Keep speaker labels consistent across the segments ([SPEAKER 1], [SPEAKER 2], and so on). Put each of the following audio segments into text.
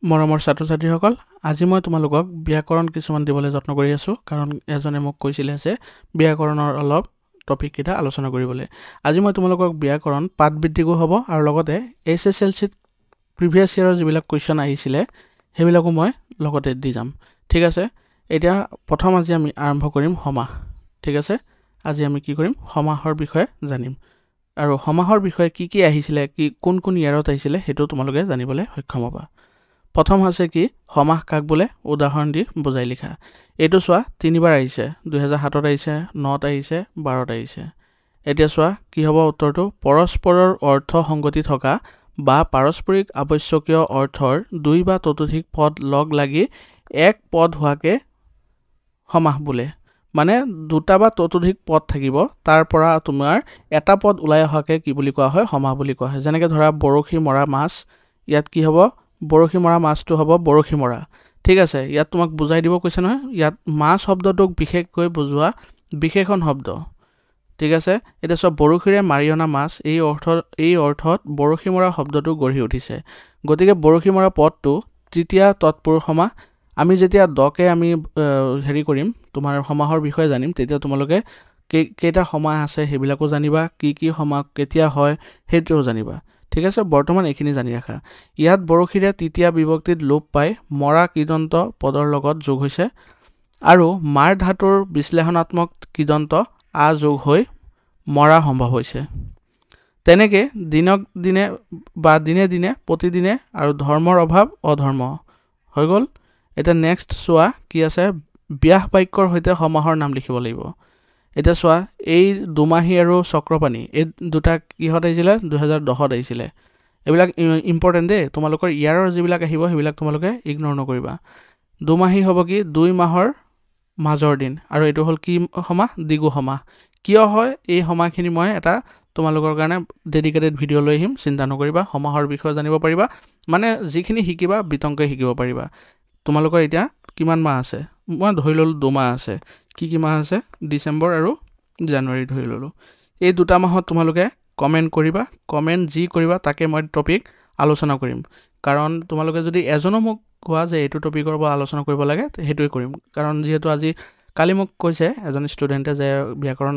[SPEAKER 1] মৰমৰ ছাত্ৰ-ছাত্ৰীসকল আজি মই তোমালোকক ব্যাকৰণ কিছুমান দিবলৈ যত্ন কৰি আছো কাৰণ এজনে মোক কৈছিল যে ব্যাকৰণৰ অলপ টপিক কিটা আলোচনা কৰিবলৈ আজি মই তোমালোকক ব্যাকৰণ পাঠভিত্তিক হ'ব আৰু লগতে এছএছএলসি প্ৰিভিয়াস ইয়াৰৰ যিবিলাক কোৱেশ্চন আহিছিলে হেবিলাকো মই লগতে দি যাম ঠিক আছে এতিয়া প্ৰথম আজি আমি আৰম্ভ কৰিম সমাহ ঠিক আছে আজি আমি কি কৰিম সমাহৰ বিষয়ে জানিম আৰু সমাহৰ বিষয়ে কি আহিছিলে কি কোন ইয়াৰত আহিছিলে হেতু তোমালোকে জানিবলৈ সক্ষম হ'বা প্ৰথম আছে কি সমাহ কাক বোলে উদাহৰণ দি বুজাই লিখা এটো চোৱা তিনিবাৰ আহিছে 2007 ত আহিছে 9 ত আহিছে 12 ত আহিছে এতিয়া চোৱা কি হ'ব উত্তৰটো পৰস্পৰৰ অৰ্থ সংগতি থকা বা পাৰস্পৰিক আৱশ্যকীয় অৰ্থৰ দুই বা ততোধিক পদ লগ লাগি এক পদ হোৱাকে সমাহ বোলে মানে দুটা বা ততোধিক পদ থাকিব তাৰ পৰা তোমাৰ এটা পদ ওলাই অহাকে কি বুলি কোৱা হয় সমাহ বুলি কোৱা হয় যেনেকৈ ধৰা বৰশী মৰা মাছ ইয়াত কি হ'ব বৰশী মৰা মাছটো হ'ব বৰশী মৰা ঠিক আছে ইয়াত তোমাক বুজাই দিব কৈছে নহয় ইয়াত মাছ শব্দটোক বিশেষকৈ বুজোৱা বিশেষণ শব্দ ঠিক আছে এটা সব বৰশীৰে মাৰিঅনা মাছ এই অৰ্থত বৰশী মৰা শব্দটো গঢ়ি উঠিছে গতিকে বৰশী মৰা পদটো তৃতীয় তৎপুৰুষ সমাহ আমি যেতিয়া দকে আমি হেৰি কৰিম তোমাৰ সমাহৰ বিষয়ে জানিম তেতিয়া তোমালোকে কেইটা সমাহ আছে হেবিলাকো জানিবা কি সমাহ কেতিয়া হয় হেতুও জানিবা ঠিক আছে বৰ্তমান এখিনি জানি ৰাখা ইয়াত বৰশীৰে তৃতীয় বিভক্তিত লোপ পাই মৰা কৃদন্ত পদৰ লগত যোগ হৈছে আৰু মাৰ ধাতুৰ বিশ্লেষণাত্মক কৃদন্ত আ যোগ হৈ মৰা সম্ভৱ হৈছে তেনেকে দিনক দিনে বা দিনে প্ৰতিদিনে আৰু ধৰ্মৰ অভাৱ অধৰ্ম হৈ গল এটা নেক্সট চোৱা কি আছে ব্যাস বাক্যৰ হৈতে সমাহৰ নাম লিখিব লাগিব এটা চোৱা এই দুমাহী আৰু চক্ৰপাণী এই দুটা কিহত আহিছিলে 2010 ত আহিছিলে এবিলাক ইম্পৰ্টেন্ট দে তোমালোকৰ ইয়াৰৰ যিবিলাক আহিব হেবিলাক তোমালোকে ইগনোৰ নকৰিবা দুমাহী হ'ব কি দুই মাহৰ মাজৰ দিন আৰু এটো হল কি সমাহ দিগু সমাহ কিয় হয় এই সমাহখিনি মই এটা তোমালোকৰ কাৰণে ডেডিকেটেড ভিডিও লৈ আহিম চিন্তা নকৰিবা সমাহৰ বিষয়ে জানিব পাৰিবা মানে যিখিনি শিকিবা বিতংকে শিকিব পাৰিবা তোমালোকৰ এতিয়া কিমান মাহ আছে মই ধৰি ললো 2 মাহ আছে কি মাহ আছে ডিসেম্বৰ আৰু জানুৱাৰী ধৰি ললো এই দুটা মাহত তোমালোকে কমেন্ট কৰিবা কমেন্ট যি কৰিবা তাকে মই টপিক আলোচনা কৰিম কাৰণ তোমালোকে যদি এজনো মোক কোৱা যে এটো টপিকৰ পৰা আলোচনা কৰিব লাগে হেতুই কৰিম কাৰণ যেহেতু আজি কালি মোক কৈছে এজন ষ্টুডেন্টে যে ব্যাকৰণ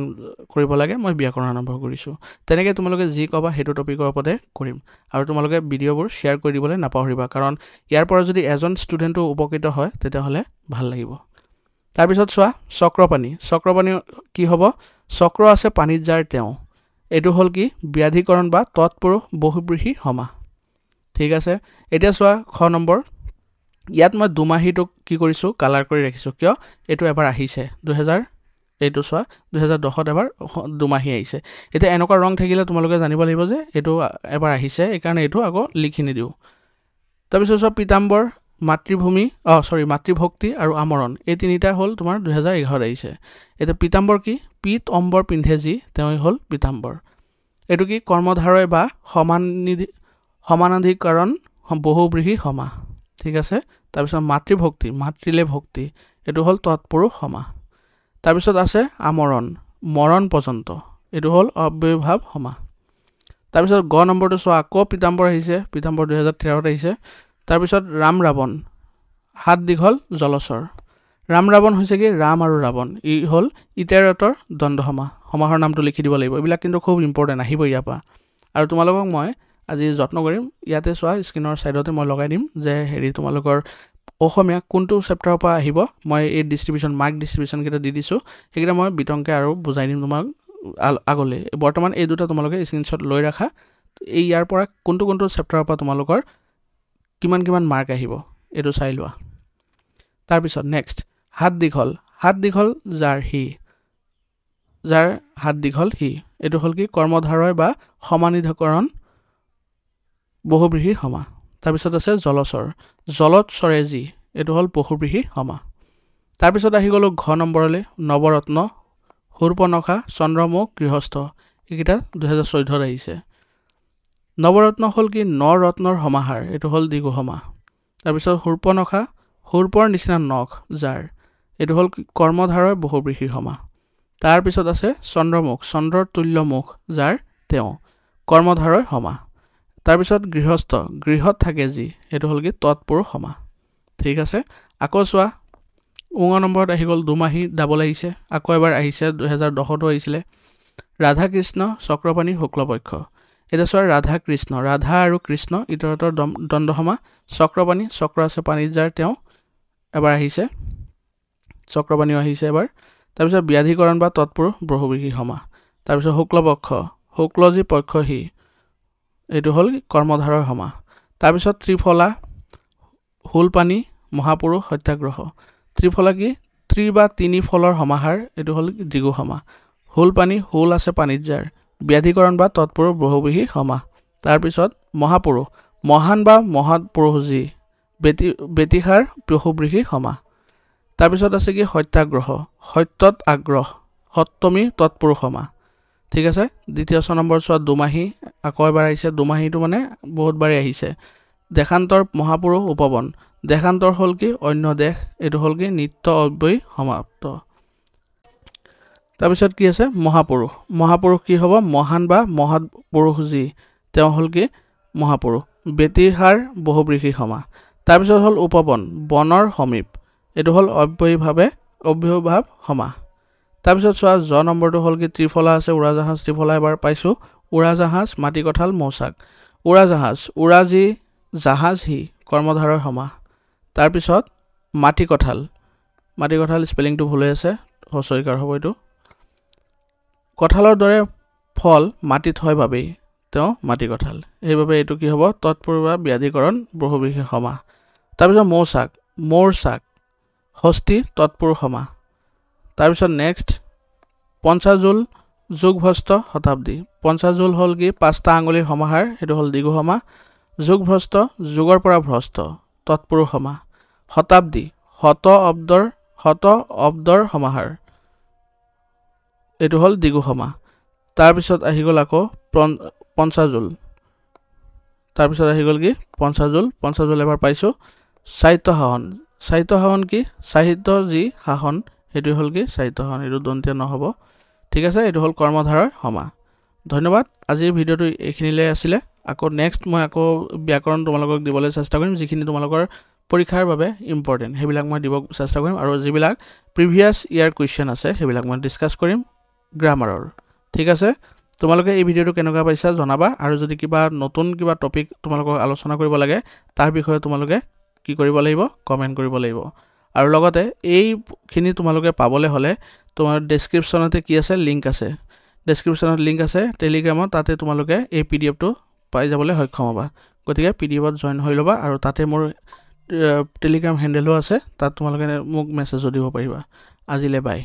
[SPEAKER 1] কৰিব লাগে মই ব্যাকৰণ আৰম্ভ কৰিছো তেনেকৈ তোমালোকে যি কবা হেতু টপিকৰ ওপৰতে কৰিম আৰু তোমালোকে ভিডিওবোৰ শেয়াৰ কৰি দিবলৈ নাপাহৰিবা কাৰণ ইয়াৰ পৰা যদি এজন ষ্টুডেন্টও উপকৃত হয় তেতিয়া হলে ভাল লাগিব তাৰ পিছত চোৱা চক্ৰপাণী কি হ'ব চক্ৰ আছে পানীত যাৰ তেওঁ এটো হল কি ব্যাধিকৰণ বা তৎপুৰুষ বহুব্ৰীহি সমাহ ঠিক আছে এতিয়া চোৱা খ নম্বৰ ইয়াত মই দুমাহীটো কি কৰিছো কালাৰ কৰি ৰাখিছো কিয় এটো এবাৰ আহিছে 2000 এটো চোৱা 2010 ত এবাৰ দুমাহী আহিছে এটা এনেকুৱা ৰং থাকিলে তোমালোকে জানিব লাগিব যে এটো এবাৰ আহিছে এই কাৰণে এটো আগো লিখি নিদিও তাৰ পিছত চোৱা পিতাম্বৰ মাতৃভক্তি আৰু আমৰণ এই তিনিটা হল তোমাৰ 2011 আহিছে এটা পিতাম্বৰ কি পিত অম্বৰ পিন্ধে যি তেওঁ হল পিতাম্বৰ এটো কি কৰ্মধাৰয় বা সমানাধিকৰণ বহুব্ৰীহি সমাহ ঠিক আছে তাৰ পিছত মাতৃভক্তি মাতৃলে ভক্তি এটো হল তৎপুৰুষ সমাহ তাৰ পিছত আছে আমৰণ মৰণ পৰ্যন্ত এটো হল অব্যয়ভাৱ সমাহ তাৰ পিছত গ নম্বৰটো চোৱা আকৌ পিতাম্বৰ আহিছে পিতাম্বৰ 2013 ত আহিছে তাৰ পিছত ৰাম ৰাৱণ হাত দীঘল জলচৰ ৰাম ৰাৱণ হৈছে কি ৰাম আৰু ৰাৱণ ই হল ইটাৰেটৰ দ্বন্দ্ব সমাহৰ নামটো লিখি দিব লাগিব এইবিলাক কিন্তু খুব ইম্পৰ্টেন্ট আহিব ইয়াপা আৰু তোমালোকক মই আজি যত্ন কৰিম ইয়াতে চোৱা স্ক্ৰিনৰ সাইডতে মই লগাই দিম যে হেৰি তোমালোকৰ অসমীয়া কোনটো চেপ্টাৰৰ পৰা আহিব মই এই মাৰ্ক ডিস্ট্ৰিবিউশন কেটা দি দিছো হেকিটা মই বিতংকে আৰু বুজাই দিম তোমাক আগলে বৰ্তমান এই দুটা তোমালোকে স্ক্ৰিনশ্বট লৈ ৰাখা এই ইয়াৰ পৰা কোনটো চেপ্টাৰৰ পৰা তোমালোকৰ কিমান মাৰ্ক আহিব এটো চাই লোৱা তাৰ পিছত নেক্সট হাত দীঘল যাৰ হাত দীঘল হি এটো হল কি কৰ্মধাৰয় বা সমানিধিকৰণ বহুব্ৰীহি সমাহ তাৰ পিছত আছে জলচৰ জলত চৰে যি এটো হল বহুব্ৰীহি সমাহ তাৰ পিছত আহি গলো ঘ নম্বৰলে নৱৰত্ন শূৰ্পনখা চন্দ্ৰমুখ গৃহস্থ এইকিটা 2014 ত আহিছে নৱৰত্ন হল কি নৰত্নৰ সমাহাৰ এটো হল দিগু সমাহ তাৰ পিছত শূৰ্পনখা শূৰ্পৰ নিচিনা নখ যাৰ এটো হল কৰ্মধাৰয় বহুব্ৰীহি সমাহ তাৰ পিছত আছে চন্দ্ৰমুখ চন্দ্ৰৰ তুল্য মুখ যাৰ তেওঁ কৰ্মধাৰয় সমাহ তাৰপিছত গৃহস্থ গৃহত থাকে যি এইটো হ'ল কি তৎপুৰুষ সমাস ঠিক আছে আকৌ চোৱা নম্বৰত আহি গ'ল দুমাহী ডাবল আহিছে আকৌ এবাৰ আহিছে 2010তো আহিছিলে ৰাধা কৃষ্ণ চক্ৰপাণী শুক্লপক্ষ এটা চোৱা ৰাধা কৃষ্ণ ৰাধা আৰু কৃষ্ণ ইতৰতৰ দ্বন্দ্ব সমাস চক্ৰপাণী চক্ৰ আছে পানীত যাৰ তেওঁ এবাৰ আহিছে চক্ৰপাণীও আহিছে এবাৰ তাৰপিছত ব্যাধিকৰণ বা তৎপুৰুষ বহুব্ৰীহি সমাস তাৰপিছত শুক্লপক্ষ শুক্লজী পক্ষহী এইটো হ'ল কৰ্মধাৰয় সমাস তাৰপিছত ত্ৰিফলা হুলপানী মহাপুৰুষ সত্যাগ্ৰহ ত্ৰিফলা কি ত্ৰি বা তিনি ফলৰ সমাহাৰ এইটো হ'ল দ্বিগু সমাস হুলপানী হুল আছে পানীত যাৰ ব্যাধিকৰণ বা তৎপুৰুষ বহুব্ৰীহি সমাস তাৰপিছত মহাপুৰুষ মহান বা মহাপুৰুষজী বেতিহাৰ বহুব্ৰীহি সমাস তাৰপিছত আছে কি সত্যাগ্ৰহ সত্যত আগ্ৰহ সপ্তমী তৎপুৰুষ সমাস ঠিক আছে দ্বিতীয় নম্বৰ চোৱা দুমাহী আকৌ এবাৰ আহিছে দুমাহীটো মানে বহুতবাৰে আহিছে দেশান্তৰ মহাপুৰুষ উপবন দেশান্তৰ হ'ল কি অন্য দেশ এইটো হ'ল কি নিত্য অব্যয়ী সমাপ্ত তাৰপিছত কি আছে মহাপুৰুষ মহাপুৰুষ কি হ'ব মহান বা মহাপুৰুষজী তেওঁ হ'ল কি মহাপুৰুষ বেতিহাৰ বহুব্ৰীহি সমাস তাৰপিছত হ'ল উপবন বনৰ সমীপ এইটো হ'ল অব্যয়ভাৱ সমাস তাৰপিছত চোৱা নম্বৰটো হ'ল কি ত্ৰিফলা আছে উৰাজাহাজ ত্ৰিফলা এবাৰ পাইছোঁ উৰাজাহাজ মাটিকঁঠাল মৌচাক উৰাজাহাজ উৰাজী জাহাজহী কৰ্মধাৰয় সমাস তাৰপিছত মাটিকঁঠাল স্পেলিংটো ভুল হৈ আছে হছইকাৰ হ'ব এইটো কঁঠালৰ দৰে ফল মাটিত হয় বাবেই তেওঁ মাটিকঁঠাল সেইবাবে এইটো কি হ'ব তৎপুৰুষ বা ব্যাধিকৰণ বহুব্ৰীহি সমাস তাৰপিছত মৌচাক হস্তি তৎপুৰুষ সমাস তাৰপিছত নেক্সট পঞ্চাজুল যুগভ্ৰষ্ট শতাব্দী পঞ্চাজুল হ'ল কি পাঁচটা আঙুলিৰ সমাহাৰ সেইটো হ'ল দ্বিগু সমাস যুগভ্ৰষ্ট যুগৰ পৰা ভ্ৰষ্ট তৎপুৰুষ সমাস শতাব্দী শত অব্দৰ সমাহাৰ এইটো হ'ল দ্বিগু সমাস তাৰপিছত আহি গ'ল আকৌ পঞ্চাজুল তাৰপিছত আহি গ'ল কি পঞ্চাজুল এবাৰ পাইছোঁ সাহিত্য শাসন কি সাহিত্য যি শাসন সেইটো হ'ল কি সাহিত্য শাসন এইটো দন্তীয় নহ'ব ঠিক আছে এইটো হ'ল কৰ্মধাৰয় সমাস ধন্যবাদ আজিৰ ভিডিঅ'টো এইখিনিলৈ আছিলে আকৌ নেক্সট মই আকৌ ব্যাকৰণ তোমালোকক দিবলৈ চেষ্টা কৰিম যিখিনি তোমালোকৰ পৰীক্ষাৰ বাবে ইম্পৰ্টেণ্ট সেইবিলাক মই দিব চেষ্টা কৰিম আৰু যিবিলাক প্ৰিভিয়াছ ইয়াৰ কুৱেশ্যন আছে সেইবিলাক মই ডিছকাছ কৰিম গ্ৰামাৰৰ ঠিক আছে তোমালোকে এই ভিডিঅ'টো কেনেকুৱা পাইছা জনাবা আৰু যদি কিবা নতুন কিবা টপিক তোমালোকক আলোচনা কৰিব লাগে তাৰ বিষয়ে তোমালোকে কি কৰিব লাগিব কমেণ্ট কৰিব লাগিব আৰু লগতে এইখিনি তোমালোকে পাবলৈ হ'লে তোমাৰ ডেছক্ৰিপশ্যনতে কি আছে লিংক আছে টেলিগ্ৰামত তাতে তোমালোকে এই পিডিএফটো পাই যাবলৈ সক্ষম হ'বা গতিকে পিডিএফত জইন হৈ ল'বা আৰু তাতে মোৰ টেলিগ্ৰাম হেণ্ডেলো আছে তাত তোমালোকে মোক মেছেজো দিব পাৰিবা আজিলৈ বাই